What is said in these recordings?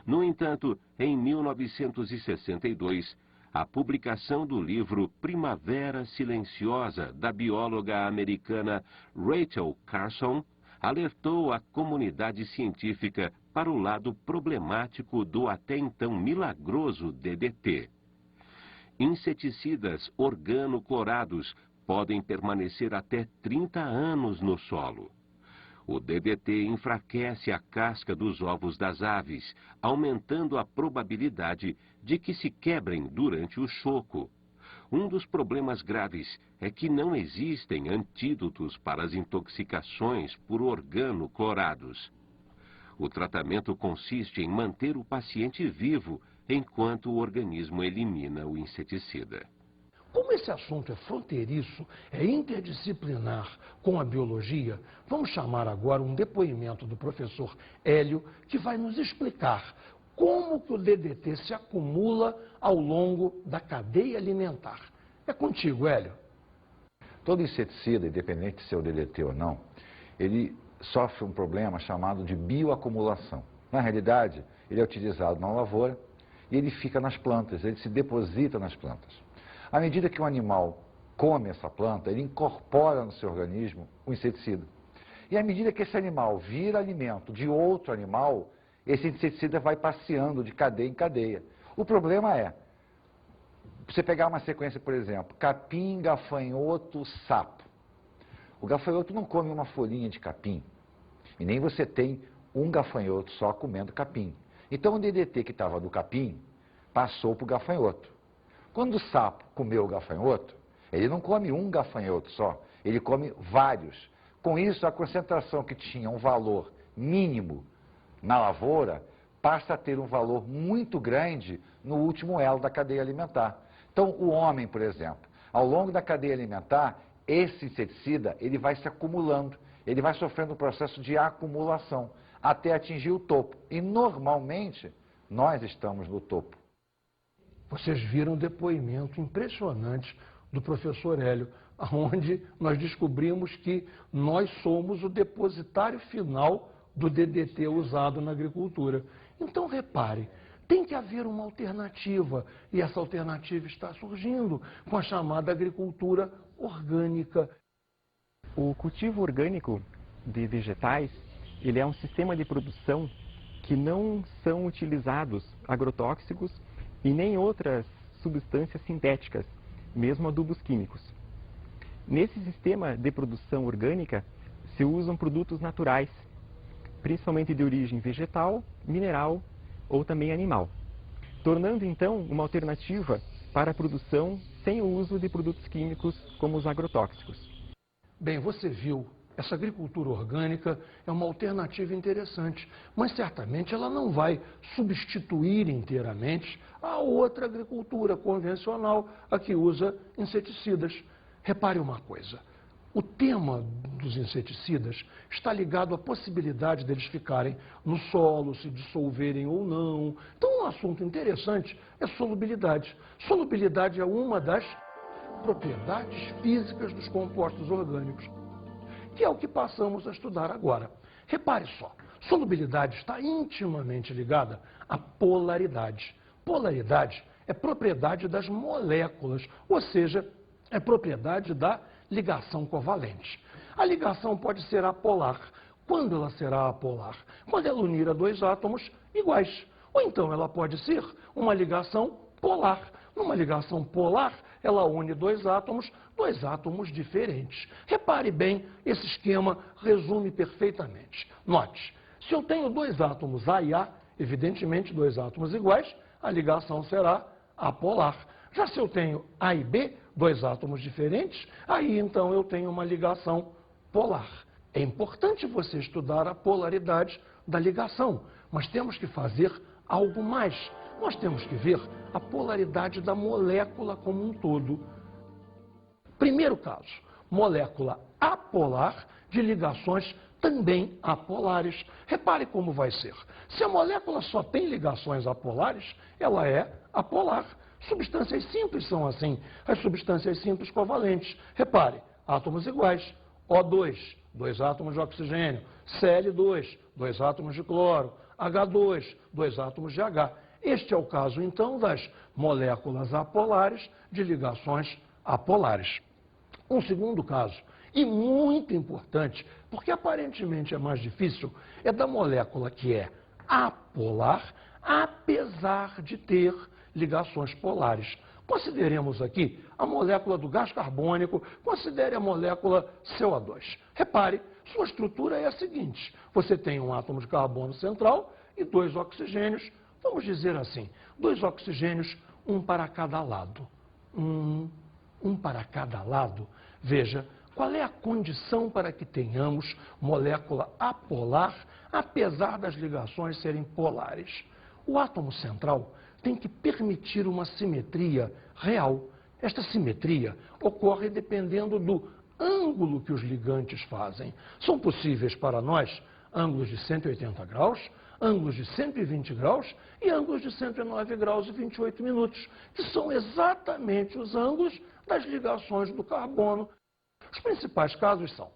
No entanto, em 1962, a publicação do livro Primavera Silenciosa, da bióloga americana Rachel Carson, alertou a comunidade científica para o lado problemático do até então milagroso DDT. Inseticidas organoclorados podem permanecer até 30 anos no solo. O DDT enfraquece a casca dos ovos das aves, aumentando a probabilidade de que se quebrem durante o choco. Um dos problemas graves é que não existem antídotos para as intoxicações por organoclorados. O tratamento consiste em manter o paciente vivo enquanto o organismo elimina o inseticida. Como esse assunto é fronteiriço, é interdisciplinar com a biologia, vamos chamar agora um depoimento do professor Hélio, que vai nos explicar como que o DDT se acumula ao longo da cadeia alimentar. É contigo, Hélio. Todo inseticida, independente de ser o DDT ou não, ele sofre um problema chamado de bioacumulação. Na realidade, ele é utilizado na lavoura e ele fica nas plantas, ele se deposita nas plantas. À medida que o animal come essa planta, ele incorpora no seu organismo o inseticida. E à medida que esse animal vira alimento de outro animal, esse inseticida vai passeando de cadeia em cadeia. O problema é, você pegar uma sequência, por exemplo, capim, gafanhoto, sapo. O gafanhoto não come uma folhinha de capim, e nem você tem um gafanhoto só comendo capim. Então o DDT que estava do capim passou para o gafanhoto. Quando o sapo comeu o gafanhoto, ele não come um gafanhoto só, ele come vários. Com isso, a concentração que tinha um valor mínimo na lavoura passa a ter um valor muito grande no último elo da cadeia alimentar. Então, o homem, por exemplo, ao longo da cadeia alimentar, esse inseticida ele vai se acumulando, ele vai sofrendo um processo de acumulação até atingir o topo. E, normalmente, nós estamos no topo. Vocês viram um depoimento impressionante do professor Hélio, onde nós descobrimos que nós somos o depositário final do DDT usado na agricultura. Então, repare, tem que haver uma alternativa, e essa alternativa está surgindo com a chamada agricultura orgânica. O cultivo orgânico de vegetais, ele é um sistema de produção que não são utilizados agrotóxicos e nem outras substâncias sintéticas, mesmo adubos químicos. Nesse sistema de produção orgânica se usam produtos naturais, principalmente de origem vegetal, mineral ou também animal, tornando então uma alternativa para a produção sem o uso de produtos químicos como os agrotóxicos. Bem, você viu, essa agricultura orgânica é uma alternativa interessante, mas certamente ela não vai substituir inteiramente a outra agricultura convencional, a que usa inseticidas. Repare uma coisa, o tema dos inseticidas está ligado à possibilidade deles ficarem no solo, se dissolverem ou não. Então, um assunto interessante é solubilidade. Solubilidade é uma das propriedades físicas dos compostos orgânicos, que é o que passamos a estudar agora. Repare só, solubilidade está intimamente ligada à polaridade. Polaridade é propriedade das moléculas, ou seja, é propriedade da ligação covalente. A ligação pode ser apolar. Quando ela será apolar? Quando ela unir a dois átomos iguais. Ou então ela pode ser uma ligação polar. Numa ligação polar, ela une dois átomos diferentes. Repare bem, esse esquema resume perfeitamente. Note, se eu tenho dois átomos A e A, evidentemente dois átomos iguais, a ligação será apolar. Já se eu tenho A e B, dois átomos diferentes, aí então eu tenho uma ligação polar. É importante você estudar a polaridade da ligação, mas temos que fazer algo mais. Nós temos que ver a polaridade da molécula como um todo. Primeiro caso, molécula apolar de ligações também apolares. Repare como vai ser. Se a molécula só tem ligações apolares, ela é apolar. Substâncias simples são assim, as substâncias simples covalentes. Repare, átomos iguais, O2, dois átomos de oxigênio, Cl2, dois átomos de cloro, H2, 2 átomos de H. Este é o caso, então, das moléculas apolares de ligações apolares. Um segundo caso, e muito importante, porque aparentemente é mais difícil, é da molécula que é apolar, apesar de ter ligações polares. Consideremos aqui a molécula do gás carbônico, considere a molécula CO2. Repare, sua estrutura é a seguinte: você tem um átomo de carbono central e 2 oxigênios, vamos dizer assim, 2 oxigênios, um para cada lado. Um para cada lado. Veja, qual é a condição para que tenhamos molécula apolar, apesar das ligações serem polares? O átomo central tem que permitir uma simetria real. Esta simetria ocorre dependendo do ângulo que os ligantes fazem. São possíveis para nós ângulos de 180 graus, ângulos de 120 graus e ângulos de 109 graus e 28 minutos, que são exatamente os ângulos das ligações do carbono. Os principais casos são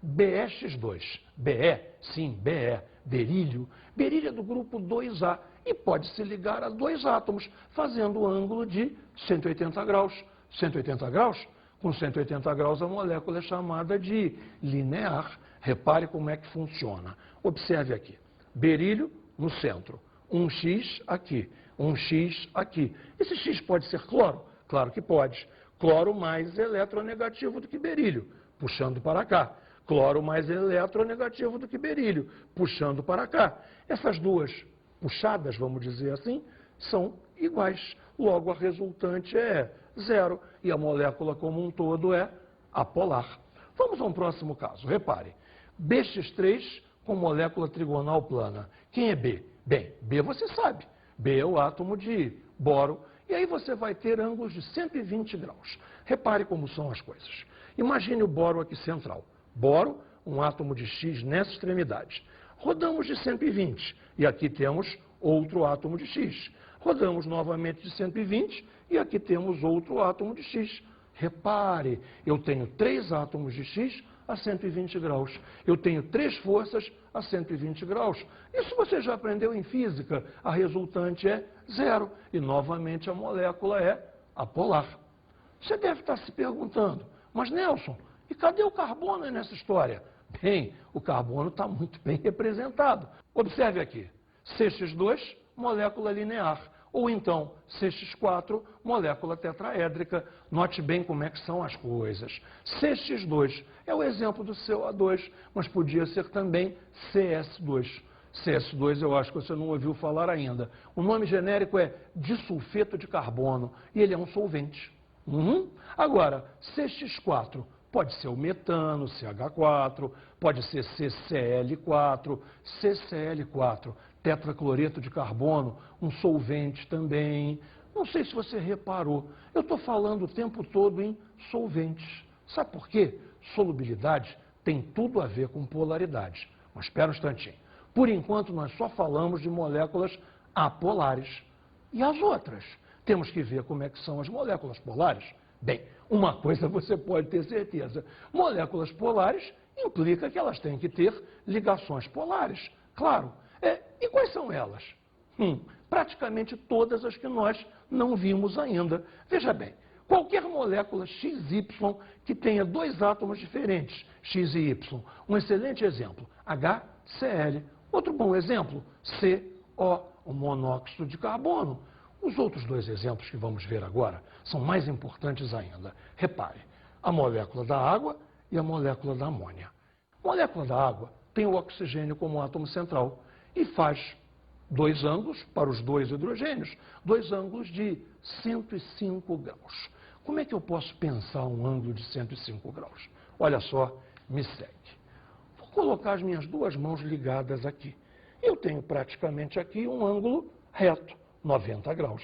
BeX2, Be, sim, Be, berílio. Berílio é do grupo 2A e pode se ligar a 2 átomos, fazendo o ângulo de 180 graus. 180 graus? Com 180 graus a molécula é chamada de linear. Repare como é que funciona. Observe aqui. Berílio no centro, um X aqui, um X aqui. Esse X pode ser cloro? Claro que pode. Cloro mais eletronegativo do que berílio, puxando para cá. Cloro mais eletronegativo do que berílio, puxando para cá. Essas duas puxadas, vamos dizer assim, são iguais. Logo, a resultante é 0 e a molécula como um todo é apolar. Vamos a um próximo caso. Repare, BX3 com molécula trigonal plana. Quem é B? Bem, B você sabe. B é o átomo de boro. E aí você vai ter ângulos de 120 graus. Repare como são as coisas. Imagine o boro aqui central. Boro, um átomo de X nessa extremidade. Rodamos de 120 e aqui temos outro átomo de X. Rodamos novamente de 120 e aqui temos outro átomo de X. Repare, eu tenho 3 átomos de X a 120 graus. Eu tenho 3 forças a 120 graus. Isso você já aprendeu em física. A resultante é 0. E, novamente, a molécula é apolar. Você deve estar se perguntando, mas, Nelson, e cadê o carbono nessa história? Bem, o carbono está muito bem representado. Observe aqui. CX2, molécula linear. Ou então, CX4, molécula tetraédrica. Note bem como é que são as coisas. CX2 é o exemplo do CO2, mas podia ser também CS2. CS2 eu acho que você não ouviu falar ainda. O nome genérico é disulfeto de carbono e ele é um solvente. Agora, CX4 pode ser o metano, CH4, pode ser CCl4, CCl4. Tetracloreto de carbono, um solvente também. Não sei se você reparou, eu estou falando o tempo todo em solventes. Sabe por quê? Solubilidade tem tudo a ver com polaridade. Mas espera um instantinho. Por enquanto, nós só falamos de moléculas apolares. E as outras? Temos que ver como é que são as moléculas polares. Bem, uma coisa você pode ter certeza. Moléculas polares implica que elas têm que ter ligações polares. Claro. E quais são elas? Praticamente todas as que nós não vimos ainda. Veja bem, qualquer molécula XY que tenha 2 átomos diferentes, X e Y. Um excelente exemplo, HCl. Outro bom exemplo, CO, o monóxido de carbono. Os outros 2 exemplos que vamos ver agora são mais importantes ainda. Repare, a molécula da água e a molécula da amônia. A molécula da água tem o oxigênio como átomo central e faz 2 ângulos para os 2 hidrogênios, 2 ângulos de 105 graus. Como é que eu posso pensar um ângulo de 105 graus? Olha só, me segue. Vou colocar as minhas 2 mãos ligadas aqui. Eu tenho praticamente aqui um ângulo reto, 90 graus.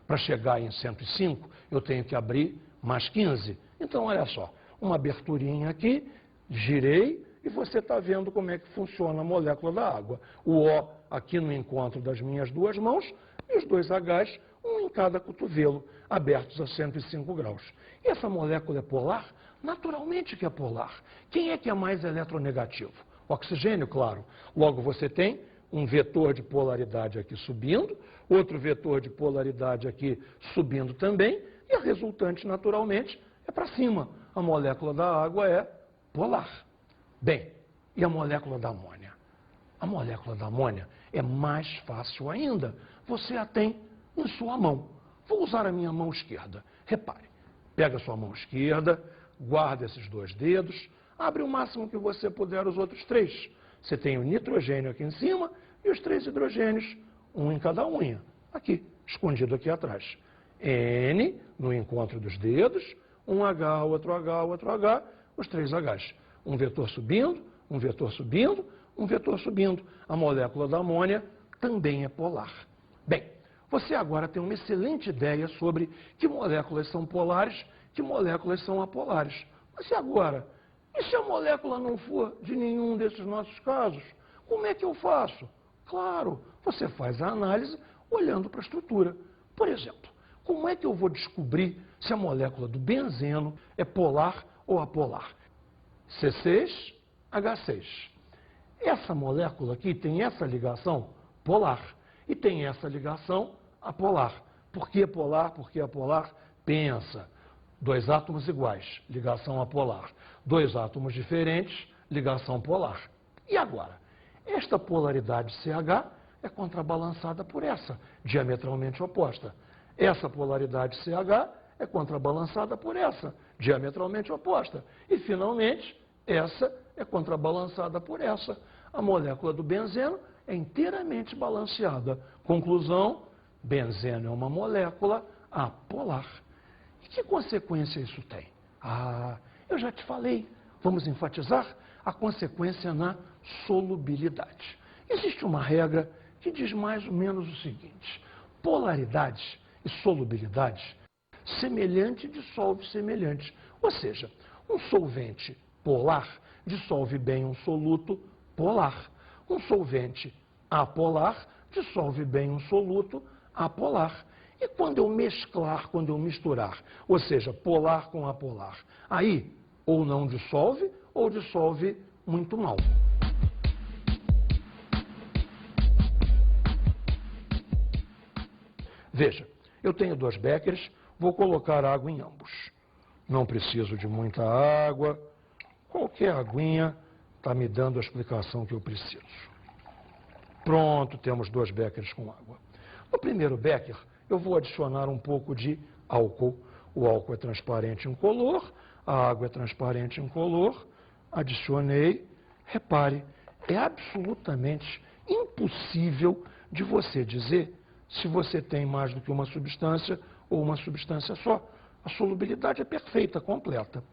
Para chegar em 105, eu tenho que abrir mais 15. Então, olha só, uma aberturinha aqui, girei, e você está vendo como é que funciona a molécula da água. O O aqui no encontro das minhas 2 mãos e os 2 Hs, um em cada cotovelo, abertos a 105 graus. E essa molécula é polar? Naturalmente que é polar. Quem é que é mais eletronegativo? Oxigênio, claro. Logo você tem um vetor de polaridade aqui subindo, outro vetor de polaridade aqui subindo também, e a resultante, naturalmente, é para cima. A molécula da água é polar. Bem, e a molécula da amônia? A molécula da amônia é mais fácil ainda. Você a tem em sua mão. Vou usar a minha mão esquerda. Repare, pega a sua mão esquerda, guarda esses 2 dedos, abre o máximo que você puder os outros 3. Você tem o nitrogênio aqui em cima e os 3 hidrogênios, um em cada unha. Aqui, escondido aqui atrás. N no encontro dos dedos, um H, outro H, outro H, os 3 Hs. Um vetor subindo, um vetor subindo, um vetor subindo. A molécula da amônia também é polar. Bem, você agora tem uma excelente ideia sobre que moléculas são polares, que moléculas são apolares. Mas e agora? E se a molécula não for de nenhum desses nossos casos? Como é que eu faço? Claro, você faz a análise olhando para a estrutura. Por exemplo, como é que eu vou descobrir se a molécula do benzeno é polar ou apolar? C6H6. Essa molécula aqui tem essa ligação polar e tem essa ligação apolar. Por que polar? Por que apolar? Pensa. 2 átomos iguais, ligação apolar. 2 átomos diferentes, ligação polar. E agora? Esta polaridade CH é contrabalançada por essa, diametralmente oposta. Essa polaridade CH é contrabalançada por essa, diametralmente oposta. E, finalmente, essa é contrabalançada por essa. A molécula do benzeno é inteiramente balanceada. Conclusão, benzeno é uma molécula apolar. E que consequência isso tem? Eu já te falei. Vamos enfatizar a consequência na solubilidade. Existe uma regra que diz mais ou menos o seguinte: polaridade e solubilidade, semelhante dissolve semelhante. Ou seja, um solvente polar dissolve bem um soluto polar. Um solvente apolar dissolve bem um soluto apolar. E quando eu mesclar, quando eu misturar, ou seja, polar com apolar, aí ou não dissolve ou dissolve muito mal. Veja, eu tenho 2 béqueres, vou colocar água em ambos. Não preciso de muita água, qualquer aguinha está me dando a explicação que eu preciso. Pronto, temos 2 béqueres com água. No primeiro béquer, eu vou adicionar um pouco de álcool. O álcool é transparente incolor, a água é transparente incolor. Adicionei. Repare, é absolutamente impossível de você dizer se você tem mais do que uma substância ou uma substância só. A solubilidade é perfeita, completa.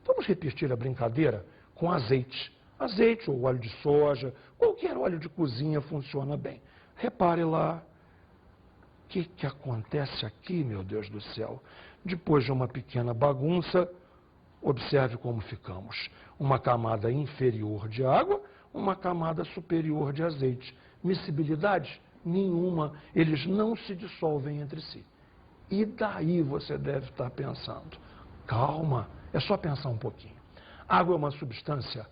Vamos repetir a brincadeira com azeite. Azeite ou óleo de soja, qualquer óleo de cozinha funciona bem. Repare lá. O que acontece aqui, meu Deus do céu? Depois de uma pequena bagunça, observe como ficamos. Uma camada inferior de água, uma camada superior de azeite. Miscibilidade? Nenhuma. Eles não se dissolvem entre si. E daí você deve estar pensando: calma, é só pensar um pouquinho. Água é uma substância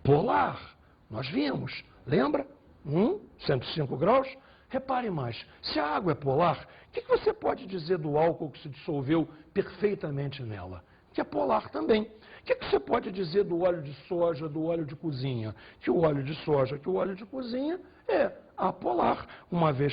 polar. Nós vimos, lembra? 105 graus. Repare mais, se a água é polar, o que você pode dizer do álcool que se dissolveu perfeitamente nela? Que é polar também. O que você pode dizer do óleo de soja, do óleo de cozinha? Que o óleo de soja, que o óleo de cozinha é apolar, uma vez